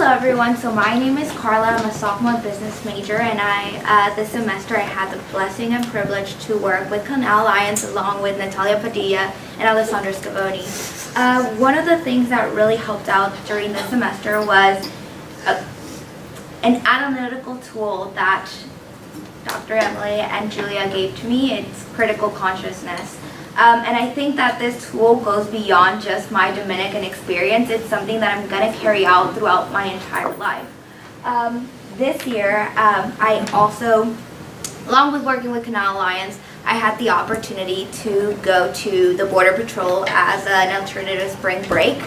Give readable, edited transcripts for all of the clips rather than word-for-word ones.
Hello everyone, so my name is Karla. I'm a sophomore business major, and this semester I had the blessing and privilege to work with Canal Alliance along with Natalia Padilla and Alessandra Scavoni. One of the things that really helped out during this semester was an analytical tool that Dr. Emily and Julia gave to me. It's critical consciousness. And I think that this tool goes beyond just my Dominican experience. It's something that I'm going to carry out throughout my entire life. This year, I also, along with working with Canal Alliance, I had the opportunity to go to the Border Patrol as an alternative spring break.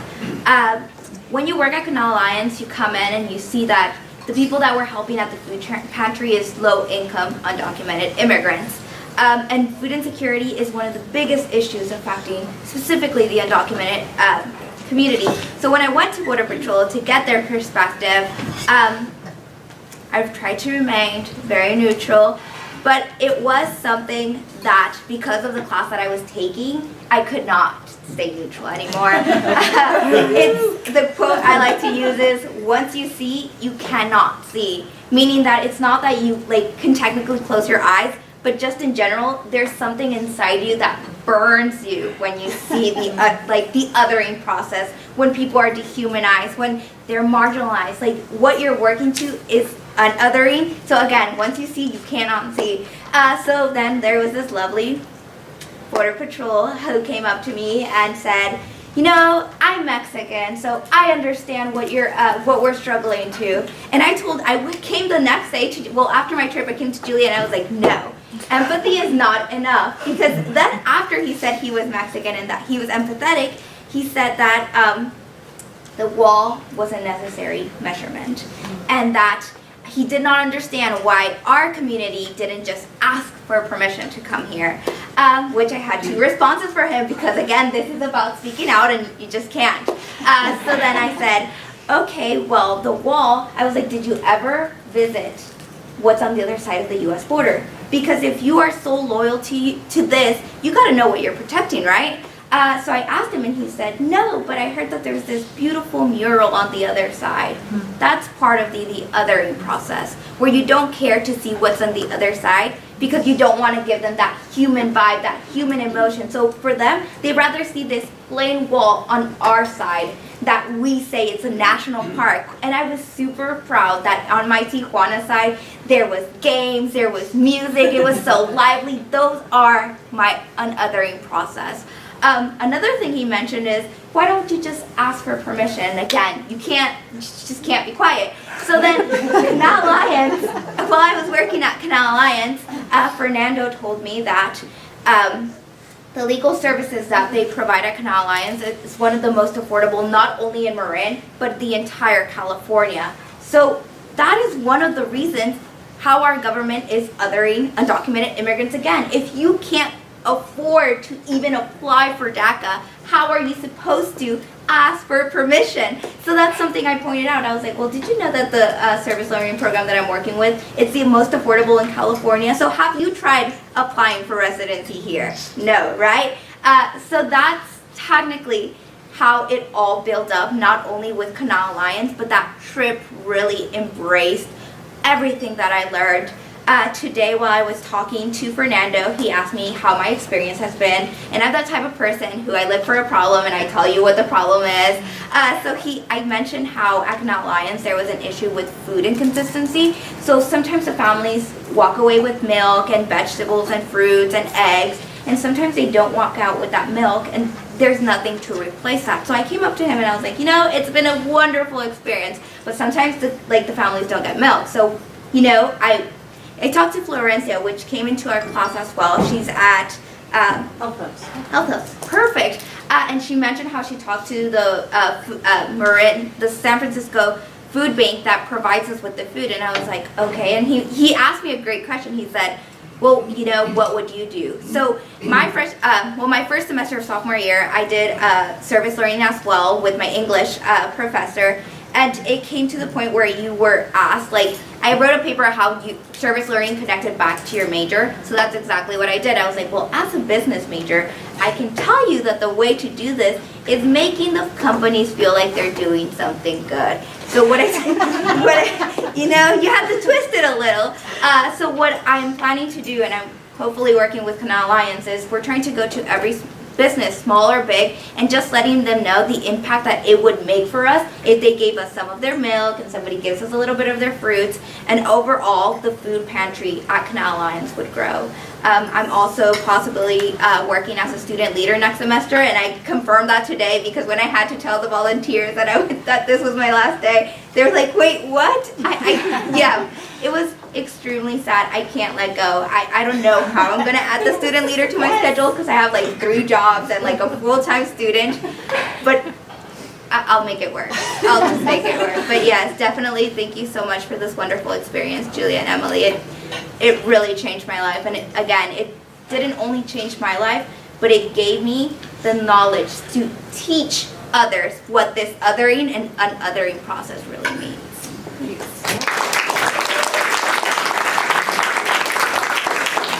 When you work at Canal Alliance, you come in and you see that the people that we're helping at the food pantry is low-income, undocumented immigrants. And food insecurity is one of the biggest issues affecting specifically the undocumented community. So when I went to Border Patrol to get their perspective, I've tried to remain very neutral, but it was something that, because of the class that I was taking, I could not stay neutral anymore. It's the quote I like to use is, once you see, you cannot see. Meaning that it's not that you can technically close your eyes, but just in general, there's something inside you that burns you when you see the othering process, when people are dehumanized, when they're marginalized. Like, what you're working to is an othering. So again, once you see, you cannot see. So then there was this lovely Border Patrol who came up to me and said, you know, I'm Mexican, so I understand what we're struggling to. And I came the next day after my trip, I came to Julia and I was like, no. Empathy is not enough, because then after he said he was Mexican and that he was empathetic, he said that the wall was a necessary measurement, and that he did not understand why our community didn't just ask for permission to come here, which I had 2 responses for him, because again, this is about speaking out and you just can't. So then I said, okay, well, the wall, I was like, did you ever visit what's on the other side of the U.S. border? Because if you are so loyal to this, you got to know what you're protecting, right? So I asked him, and he said, no, but I heard that there's this beautiful mural on the other side. That's part of the othering process, where you don't care to see what's on the other side because you don't want to give them that human vibe, that human emotion. So for them, they'd rather see this plain wall on our side that we say it's a national park. And I was super proud that on my Tijuana side, there was games, there was music, it was so lively. Those are my unothering process. Another thing he mentioned is, why don't you just ask for permission? Again, you just can't be quiet. So then, Canal Alliance, while I was working at Canal Alliance, Fernando told me that the legal services that they provide at Canal Alliance is one of the most affordable, not only in Marin, but the entire California. So that is one of the reasons how our government is othering undocumented immigrants again. If you can't afford to even apply for DACA, how are you supposed to ask for permission? So that's something I pointed out. I was like, well, did you know that the service learning program that I'm working with, it's the most affordable in California? So have you tried applying for residency here? No, right? So that's technically how it all built up, not only with Canal Alliance, but that trip really embraced everything that I learned. Today, while I was talking to Fernando, he asked me how my experience has been, and I'm that type of person who I look for a problem and I tell you what the problem is. I mentioned how at Canal Alliance there was an issue with food inconsistency. So sometimes the families walk away with milk and vegetables and fruits and eggs, and sometimes they don't walk out with that milk, and there's nothing to replace that. So I came up to him and I was like, you know, it's been a wonderful experience, but sometimes the families don't get milk. So, you know, I talked to Florencia, which came into our class as well. She's at Health. Perfect. And she mentioned how she talked to the Marin, the San Francisco food bank that provides us with the food. And I was like, okay. And he asked me a great question. He said, well, you know, what would you do? So my first semester of sophomore year, I did service learning as well with my English professor. And it came to the point where you were asked, I wrote a paper on how service learning connected back to your major. So that's exactly what I did. I was like, well, as a business major, I can tell you that the way to do this is making the companies feel like they're doing something good. So you have to twist it a little. So what I'm planning to do, and I'm hopefully working with Canal Alliance, is we're trying to go to every business, small or big, and just letting them know the impact that it would make for us if they gave us some of their milk and somebody gives us a little bit of their fruits, and overall the food pantry at Canal Alliance would grow. I'm also possibly working as a student leader next semester, and I confirmed that today because when I had to tell the volunteers that this was my last day, they were like, wait, what? Yeah, it was extremely sad. I can't let go. I don't know how I'm going to add the student leader to my schedule because I have like 3 jobs and like a full-time student, but I'll make it work. I'll just make it work. But yes, definitely thank you so much for this wonderful experience, Julia and Emily. It really changed my life, and it didn't only change my life, but it gave me the knowledge to teach others what this othering and unothering process really means.